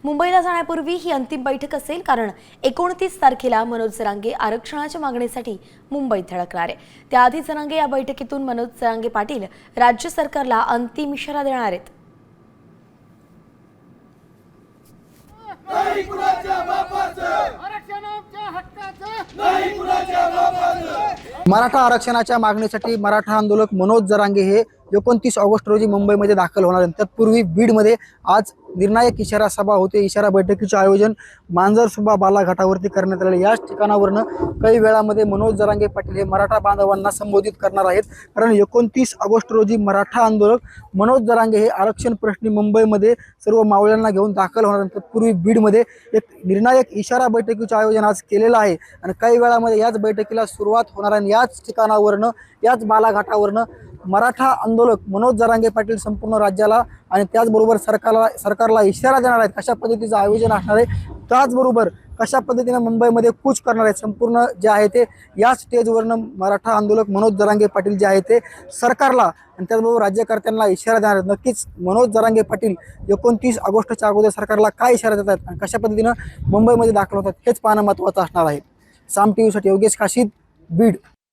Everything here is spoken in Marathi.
मुंबईला जाण्यापूर्वी ही अंतिम बैठक असेल, कारण 29 तारखेला मनोज जरांगे आरक्षणाच्या मागणीसाठी मुंबईत धडकणार आहे। त्याआधी जरांगे या बैठकीतून मनोज जरांगे पाटील राज्य सरकारला अंतिम इशारा देणार आहेत। मराठा आरक्षणाच्या मागणीसाठी मराठा आंदोलक मनोज जरांगे हे 29 ऑगस्ट रोजी मुंबईमध्ये दाखल होणार आहेत। तत्पूर्वी बीडमध्ये आज निर्णायक इशारा सभा होते। इशारा बैठकीचे आयोजन मांजरसुबा बालाघाटावरती करण्यात आले। याच ठिकाणावरनं काही वेळामध्ये मनोज जरांगे पाटील हे मराठा बांधवांना संबोधित करणार आहेत, कारण 29 ऑगस्ट रोजी मराठा आंदोलक मनोज जरांगे हे आरक्षण प्रश्नी मुंबईमध्ये सर्व मावळ्यांना घेऊन दाखल होणार आहेत। तत्पूर्वी बीडमध्ये एक निर्णायक इशारा बैठकीचे आयोजन आज केलेलं आहे आणि काही वेळामध्ये याच बैठकीला सुरुवात होणार आहे। याच ठिकाणावरनं, याच बालाघाटावरनं मराठा आंदोलक मनोज जरांगे पाटील संपूर्ण राज्याला आणि त्याचबरोबर सरकारला इशारा देणार आहेत। कशा पद्धतीचं आयोजन असणार आहे, त्याचबरोबर कशा पद्धतीने मुंबईमध्ये कूच करणार आहेत, संपूर्ण जे आहे ते या स्टेजवरनं मराठा आंदोलक मनोज जरांगे पाटील जे आहे ते सरकारला आणि त्याचबरोबर राज्यकर्त्यांना इशारा देणार आहेत। नक्कीच मनोज जरांगे पाटील 29 ऑगस्टच्या अगोदर सरकारला काय इशारा देतात आणि कशा पद्धतीनं मुंबईमध्ये दाखल होतात हेच पाहणं महत्त्वाचं असणार आहे। साम टीव्हीसाठी योगेश काशीद, बीड।